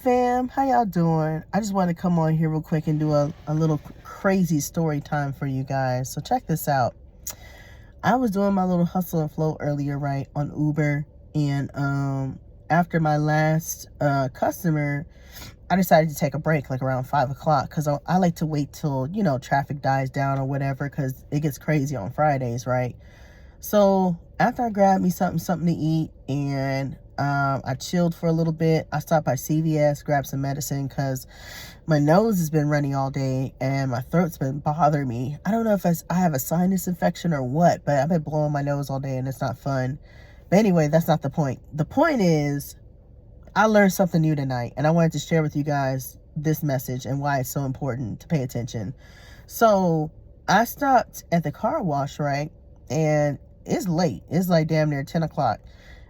fam, how y'all doing? I just want to come on here real quick and do a little crazy story time for you guys. So check this out. I was doing my little hustle and flow earlier, right, on Uber. And after my last customer, I decided to take a break like around 5 o'clock because I like to wait till, traffic dies down or whatever because it gets crazy on Fridays, right? So after I grabbed me something to eat and I chilled for a little bit, I stopped by CVS, grabbed some medicine because my nose has been running all day and my throat's been bothering me. I don't know if I have a sinus infection or what, but I've been blowing my nose all day and it's not fun. But anyway, that's not the point. The point is I learned something new tonight and I wanted to share with you guys this message and why it's so important to pay attention. So I stopped at the car wash, right? And it's late. It's like damn near 10 o'clock.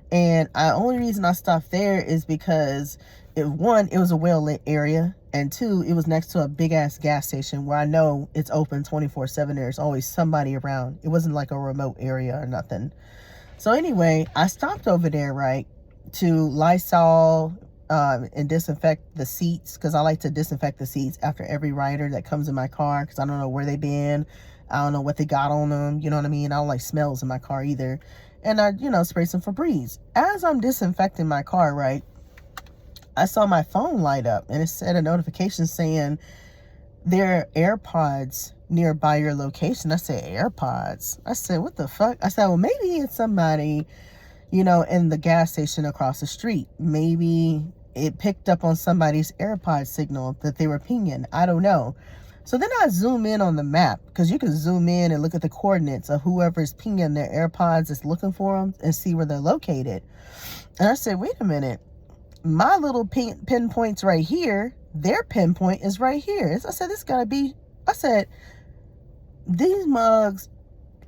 And the only reason I stopped there is because one, it was a well-lit area. And two, it was next to a big-ass gas station where I know it's open 24/7. There's always somebody around. It wasn't like a remote area or nothing. So anyway, I stopped over there, right, to Lysol and disinfect the seats because I like to disinfect the seats after every rider that comes in my car because I don't know where they've been. I don't know what they got on them. You know what I mean? I don't like smells in my car either. And I, spray some Febreze. As I'm disinfecting my car, right, I saw my phone light up and it said a notification saying there are AirPods nearby your location. I said, AirPods? I said, what the fuck? I said, well, maybe it's somebody, in the gas station across the street. Maybe it picked up on somebody's AirPod signal that they were pinging. I don't know. So then I zoom in on the map because you can zoom in and look at the coordinates of whoever's pinging their AirPods is looking for them and see where they're located. And I said, wait a minute, my little pinpoint's right here. Their pinpoint is right here. I said, these mugs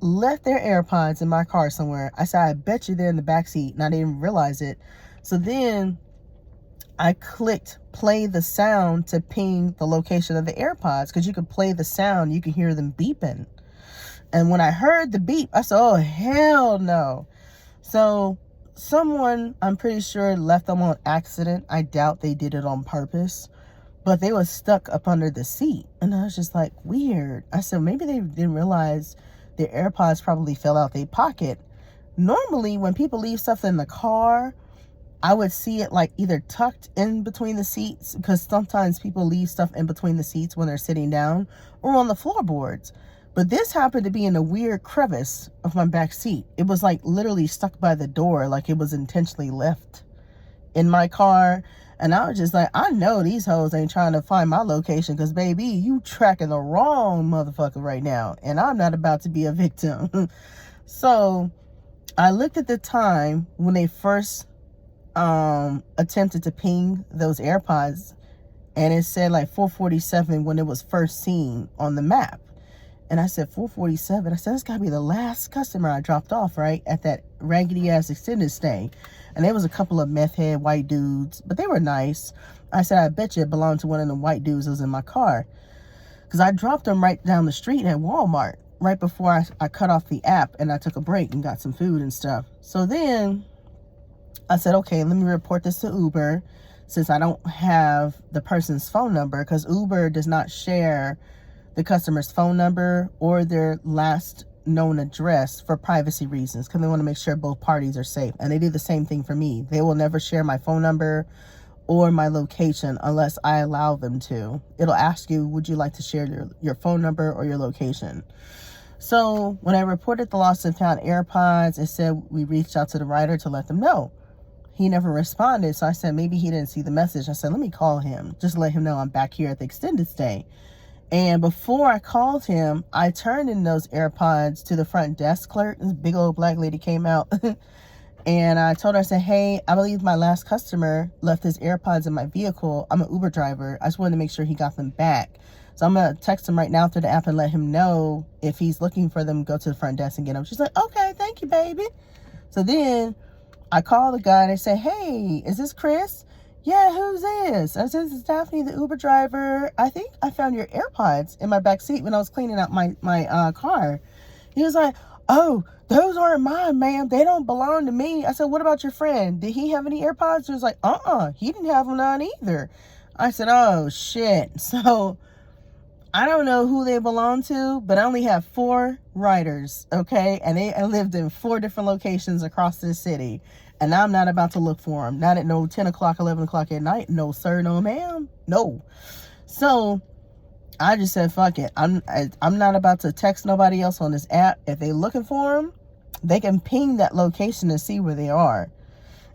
left their AirPods in my car somewhere. I said, I bet you they're in the back seat and I didn't realize it. So then I clicked play the sound to ping the location of the AirPods because you can play the sound, you can hear them beeping. And when I heard the beep, I said, oh, hell no. So someone, I'm pretty sure, left them on accident. I doubt they did it on purpose, but they were stuck up under the seat. And I was just like, weird. I said, maybe they didn't realize their AirPods probably fell out their pocket. Normally, when people leave stuff in the car, I would see it like either tucked in between the seats because sometimes people leave stuff in between the seats when they're sitting down or on the floorboards. But this happened to be in a weird crevice of my back seat. It was like literally stuck by the door, like it was intentionally left in my car. And I was just like, I know these hoes ain't trying to find my location because, baby, you tracking the wrong motherfucker right now. And I'm not about to be a victim. So I looked at the time when they first attempted to ping those AirPods, and it said like 4:47 when it was first seen on the map. And I said, 4:47? I said, that's gotta be the last customer I dropped off, right, at that raggedy ass extended stay. And there was a couple of meth head white dudes, but they were nice. I said, I bet you it belonged to one of the white dudes that was in my car because I dropped them right down the street at Walmart right before I cut off the app and I took a break and got some food and stuff. So then I said, okay, let me report this to Uber since I don't have the person's phone number because Uber does not share the customer's phone number or their last known address for privacy reasons because they want to make sure both parties are safe. And they do the same thing for me. They will never share my phone number or my location unless I allow them to. It'll ask you, would you like to share your phone number or your location? So when I reported the lost and found AirPods, it said we reached out to the rider to let them know. He never responded, so I said maybe he didn't see the message. I said, let me call him, just let him know I'm back here at the extended stay. And before I called him, I turned in those AirPods to the front desk clerk. This big old black lady came out. And I told her, I said, hey, I believe my last customer left his AirPods in my vehicle. I'm an Uber driver. I just wanted to make sure he got them back. So I'm going to text him right now through the app and let him know if he's looking for them, go to the front desk and get them. She's like, okay, thank you, baby. So then I called the guy and I said, hey, is this Chris? Yeah, who's this? I said, this is Daphne, the Uber driver. I think I found your AirPods in my back seat when I was cleaning out my car. He was like, "Oh, those aren't mine, ma'am. They don't belong to me." I said, "What about your friend? Did he have any AirPods?" She was like, he didn't have them on either. I said, "Oh, shit." So I don't know who they belong to, but I only have 4 riders, okay? And I lived in 4 different locations across this city. And I'm not about to look for them. Not at no 10 o'clock, 11 o'clock at night. No, sir, no, ma'am. No. So I just said, fuck it. I'm not about to text nobody else on this app. If they looking for them, they can ping that location and see where they are.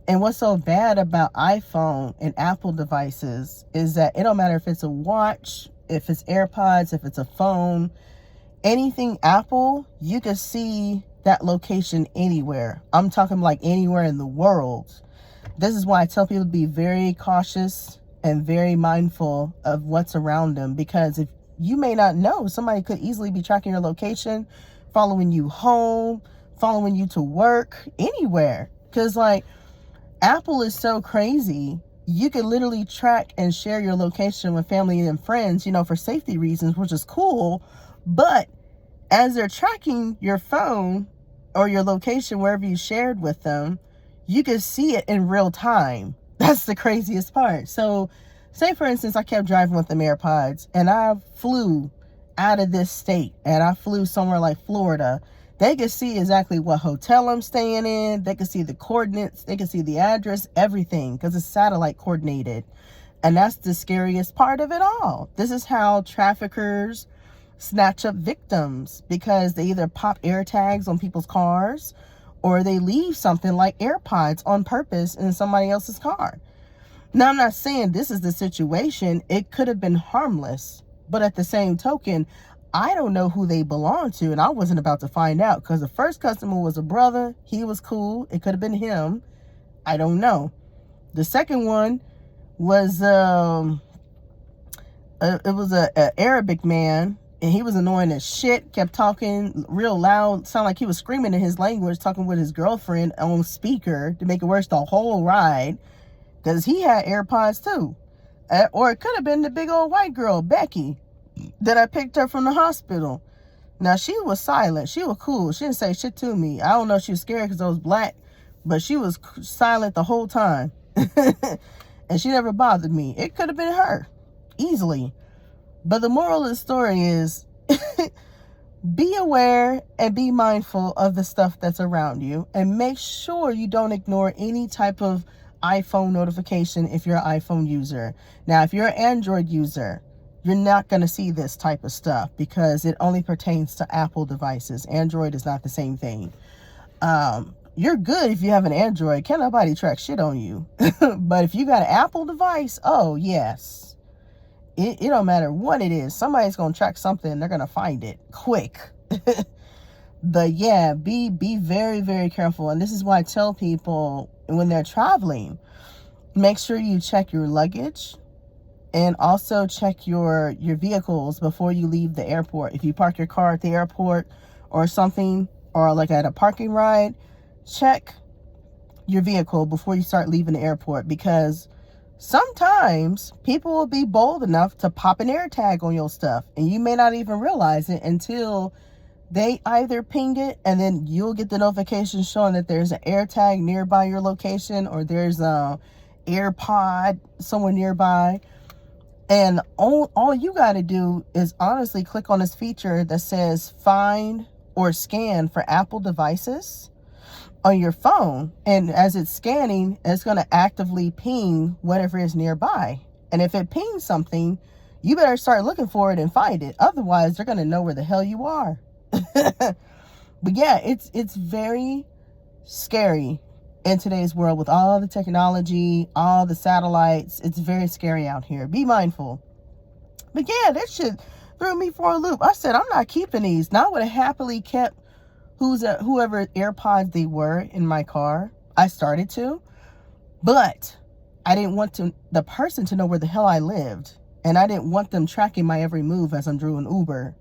And what's so bad about iPhone and Apple devices is that it don't matter if it's a watch, if it's AirPods, if it's a phone, anything Apple, you can see that location anywhere. I'm talking like anywhere in the world. This is why I tell people to be very cautious and very mindful of what's around them, because if you may not know, somebody could easily be tracking your location, following you home, following you to work, anywhere. Because like Apple is so crazy. You can literally track and share your location with family and friends, for safety reasons, which is cool. But as they're tracking your phone or your location, wherever you shared with them, you can see it in real time. That's the craziest part. So say, for instance, I kept driving with them AirPods and I flew out of this state and I flew somewhere like Florida. They can see exactly what hotel I'm staying in. They can see the coordinates. They can see the address, everything, because it's satellite coordinated. And that's the scariest part of it all. This is how traffickers snatch up victims, because they either pop air tags on people's cars or they leave something like AirPods on purpose in somebody else's car. Now, I'm not saying this is the situation. It could have been harmless. But at the same token, I don't know who they belong to, and I wasn't about to find out, because the first customer was a brother. He was cool. It could have been him. I don't know. The second one was it was a Arabic man, and he was annoying as shit. Kept talking real loud, sounded like he was screaming in his language, talking with his girlfriend on speaker to make it worse the whole ride, because he had AirPods too. Or it could have been the big old white girl, Becky, that I picked her from the hospital. Now, she was silent. She was cool. She didn't say shit to me. I don't know if she was scared because I was black, but she was silent the whole time. And she never bothered me. It could have been her, easily. But the moral of the story is, be aware and be mindful of the stuff that's around you, and make sure you don't ignore any type of iPhone notification if you're an iPhone user. Now, if you're an Android user, you're not going to see this type of stuff because it only pertains to Apple devices. Android is not the same thing. You're good if you have an Android. Can't nobody track shit on you. But if you got an Apple device, oh, yes. It don't matter what it is. Somebody's going to track something. They're going to find it quick. But yeah, be very, very careful. And this is why I tell people when they're traveling, make sure you check your luggage. And also check your vehicles before you leave the airport. If you park your car at the airport or something, or like at a parking ride, check your vehicle before you start leaving the airport, because sometimes people will be bold enough to pop an air tag on your stuff, and you may not even realize it until they either ping it, and then you'll get the notification showing that there's an air tag nearby your location, or there's a AirPod somewhere nearby. And all you got to do is honestly click on this feature that says find or scan for Apple devices on your phone. And as it's scanning, it's going to actively ping whatever is nearby. And if it pings something, you better start looking for it and find it. Otherwise, they're going to know where the hell you are. But yeah, it's very scary in today's world with all the technology, all the satellites. It's very scary out here. Be mindful. But yeah, that shit threw me for a loop. I said, I'm not keeping these. Now I would have happily kept whoever AirPods they were in my car. I started to, but I didn't want the person to know where the hell I lived. And I didn't want them tracking my every move as I'm doing Uber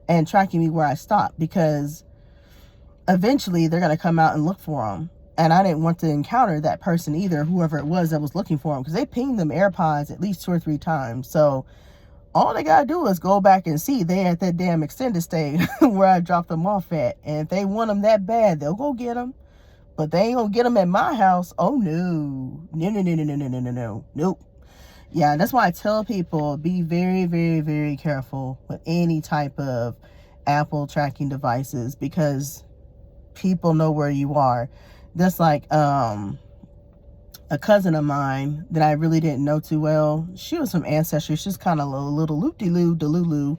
and tracking me where I stopped, because eventually they're going to come out and look for them. And I didn't want to encounter that person either, whoever it was that was looking for them, because they pinged them AirPods at least 2 or 3 times. So all they gotta do is go back and see they at that damn extended stay where I dropped them off at. And if they want them that bad, they'll go get them. But they ain't gonna get them at my house. Oh no. No. Nope. Yeah, that's why I tell people, be very, very, very careful with any type of Apple tracking devices, because people know where you are. That's like a cousin of mine that I really didn't know too well. She was from Ancestry. She's kind of a little loop-de-loo, delulu.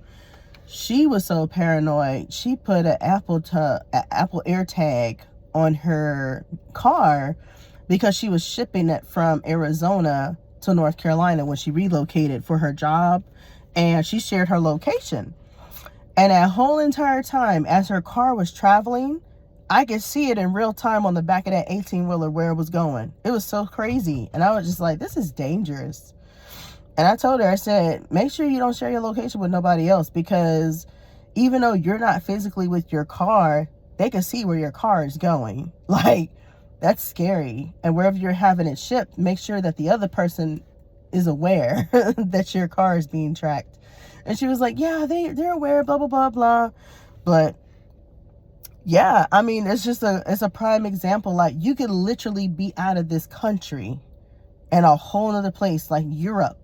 She was so paranoid. She put an Apple AirTag on her car because she was shipping it from Arizona to North Carolina when she relocated for her job, and she shared her location. And that whole entire time, as her car was traveling, I could see it in real time on the back of that 18-wheeler where it was going. It was so crazy. And I was just like, this is dangerous. And I told her, I said, make sure you don't share your location with nobody else, because even though you're not physically with your car, they can see where your car is going. Like, that's scary. And wherever you're having it shipped, make sure that the other person is aware that your car is being tracked. And she was like, yeah, they're aware, blah, blah, blah, blah. But yeah, I mean, it's a prime example. Like, you could literally be out of this country in a whole other place like Europe,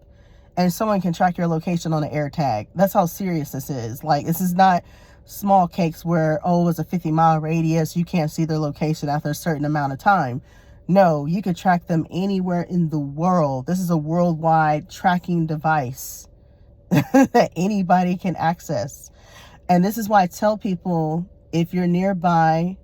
and someone can track your location on an AirTag. That's how serious this is. Like, this is not small cakes where, oh, it's a 50-mile radius, you can't see their location after a certain amount of time. No, you could track them anywhere in the world. This is a worldwide tracking device that anybody can access. And this is why I tell people, if you're nearby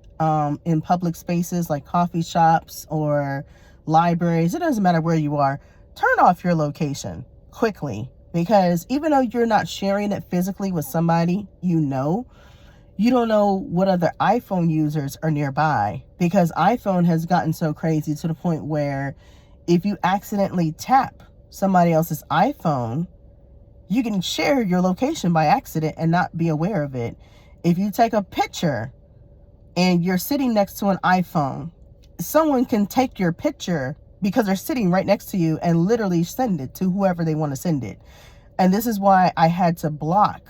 in public spaces like coffee shops or libraries, it doesn't matter where you are, turn off your location quickly. Because even though you're not sharing it physically with somebody, you don't know what other iPhone users are nearby. Because iPhone has gotten so crazy to the point where if you accidentally tap somebody else's iPhone, you can share your location by accident and not be aware of it. If you take a picture and you're sitting next to an iPhone, someone can take your picture because they're sitting right next to you and literally send it to whoever they want to send it. And this is why I had to block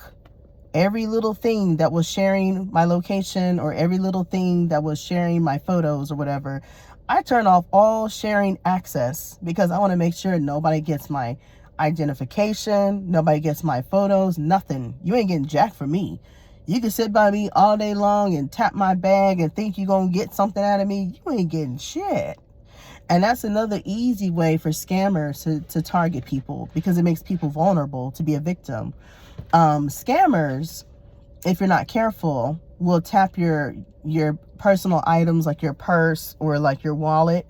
every little thing that was sharing my location or every little thing that was sharing my photos or whatever. I turn off all sharing access because I want to make sure nobody gets my identification, nobody gets my photos, nothing. You ain't getting jack for me. You can sit by me all day long and tap my bag and think you're going to get something out of me. You ain't getting shit. And that's another easy way for scammers to target people, because it makes people vulnerable to be a victim. Scammers, if you're not careful, will tap your personal items like your purse or like your wallet.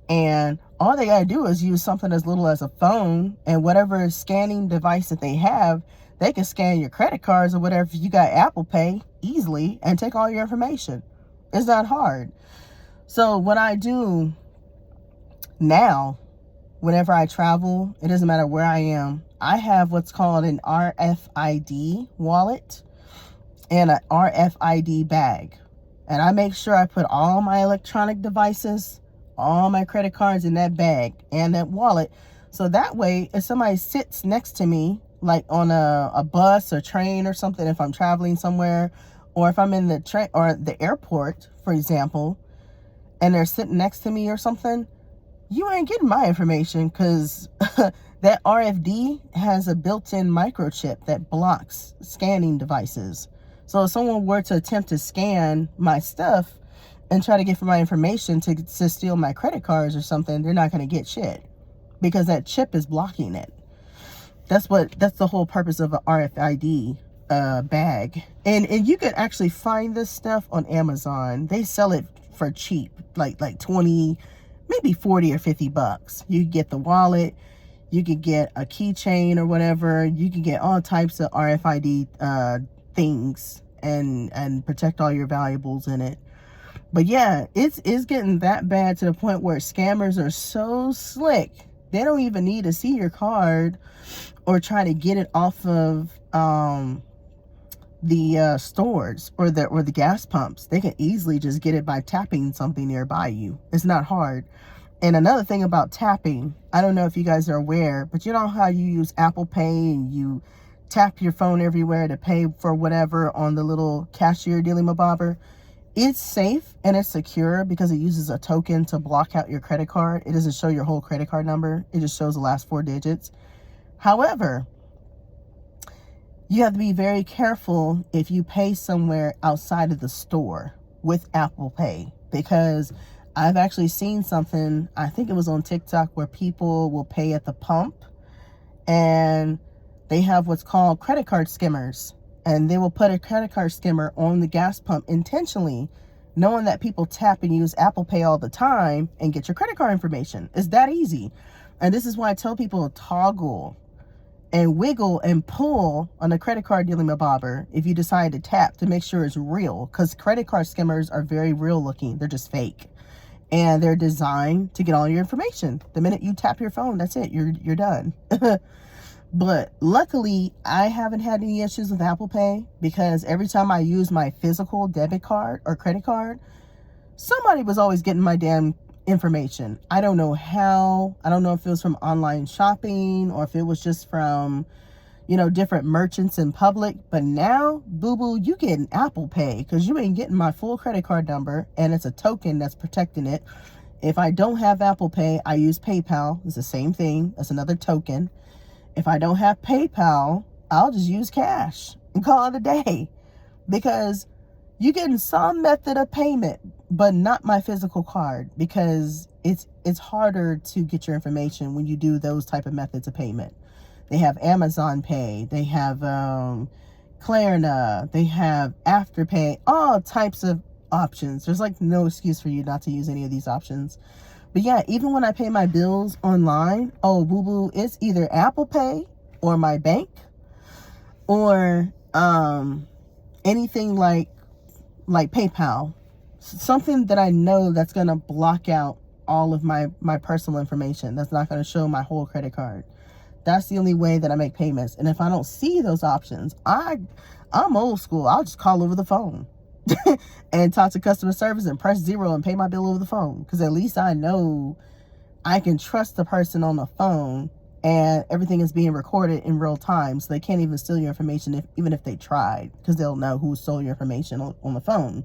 And all they got to do is use something as little as a phone, and whatever scanning device that they have, they can scan your credit cards or whatever. If you got Apple Pay, easily, and take all your information. It's not hard. So what I do now, whenever I travel, it doesn't matter where I am, I have what's called an RFID wallet and an RFID bag. And I make sure I put all my electronic devices, all my credit cards in that bag and that wallet. So that way, if somebody sits next to me, like on a bus or train or something, if I'm traveling somewhere, or if I'm in the train or the airport, for example, and they're sitting next to me or something, you ain't getting my information, because that RFD has a built-in microchip that blocks scanning devices. So if someone were to attempt to scan my stuff and try to get for my information to steal my credit cards or something, they're not going to get shit, because that chip is blocking it. That's the whole purpose of an RFID bag. And you can actually find this stuff on Amazon. They sell it for cheap, like 20, maybe 40 or 50 bucks. You can get the wallet, you can get a keychain or whatever. You can get all types of RFID things and protect all your valuables in it. But yeah, it's getting that bad to the point where scammers are so slick, they don't even need to see your card or try to get it off of the stores or the gas pumps. They can easily just get it by tapping something nearby you. It's not hard. And another thing about tapping, I don't know if you guys are aware, but you know how you use Apple Pay and you tap your phone everywhere to pay for whatever on the little cashier dealy-mabobber. It's safe and it's secure because it uses a token to block out your credit card. It doesn't show your whole credit card number. It just shows the last 4 digits. However, you have to be very careful if you pay somewhere outside of the store with Apple Pay, because I've actually seen something, I think it was on TikTok, where people will pay at the pump and they have what's called credit card skimmers, and they will put a credit card skimmer on the gas pump intentionally, knowing that people tap and use Apple Pay all the time and get your credit card information. It's that easy. And this is why I tell people to toggle and wiggle and pull on a credit card dealy-mabobber if you decide to tap, to make sure it's real, because credit card skimmers are very real looking. They're just fake, and they're designed to get all your information. The minute you tap your phone, that's it, you're done. But luckily, I haven't had any issues with Apple Pay, because every time I use my physical debit card or credit card, somebody was always getting my damn information. I don't know how. I don't know if it was from online shopping or if it was just from, different merchants in public. But now, boo-boo, you getting Apple Pay, because you ain't getting my full credit card number, and it's a token that's protecting it. If I don't have Apple Pay, I use PayPal. It's the same thing. It's another token. If I don't have PayPal, I'll just use cash and call it a day, because you're getting some method of payment, but not my physical card, because it's harder to get your information when you do those type of methods of payment. They have Amazon Pay, they have Klarna, they have Afterpay, all types of options. There's like no excuse for you not to use any of these options. But yeah, even when I pay my bills online, oh boo-boo, it's either Apple Pay or my bank, or anything like PayPal, something that I know that's going to block out all of my personal information, that's not going to show my whole credit card. That's the only way that I make payments. And if I don't see those options, I'm old school. I'll just call over the phone and talk to customer service and press 0 and pay my bill over the phone, because at least I know I can trust the person on the phone, and everything is being recorded in real time, so they can't even steal your information even if they tried, because they'll know who stole your information on the phone.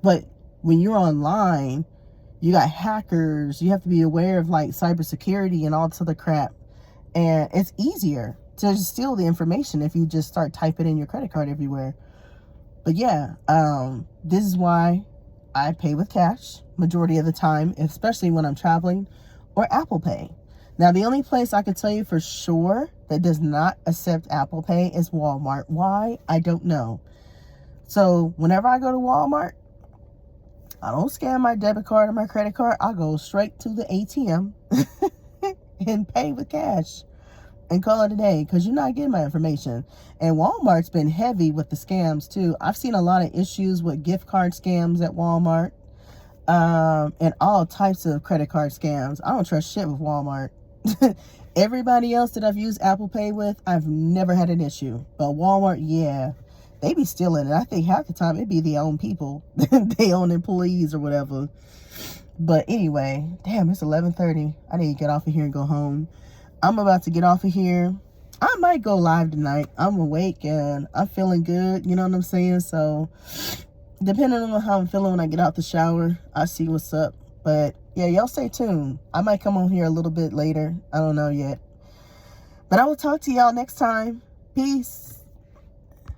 But when you're online, you got hackers, you have to be aware of like cybersecurity and all this other crap, and it's easier to just steal the information if you just start typing in your credit card everywhere. But yeah, this is why I pay with cash majority of the time, especially when I'm traveling, or Apple Pay. Now, the only place I could tell you for sure that does not accept Apple Pay is Walmart. Why? I don't know. So whenever I go to Walmart, I don't scan my debit card or my credit card. I go straight to the ATM and pay with cash and call it a day, because you're not getting my information. And Walmart's been heavy with the scams too. I've seen a lot of issues with gift card scams at Walmart, and all types of credit card scams. I don't trust shit with Walmart. Everybody else that I've used Apple Pay with, I've never had an issue. But Walmart, yeah, they be stealing it. I think half the time it be their own people, their own employees or whatever. But anyway, damn, it's 11:30. I need to get off of here and go home. I'm about to get off of here. I might go live tonight. I'm awake and I'm feeling good. You know what I'm saying? So depending on how I'm feeling when I get out the shower, I'll see what's up. But yeah, y'all stay tuned. I might come on here a little bit later. I don't know yet. But I will talk to y'all next time. Peace.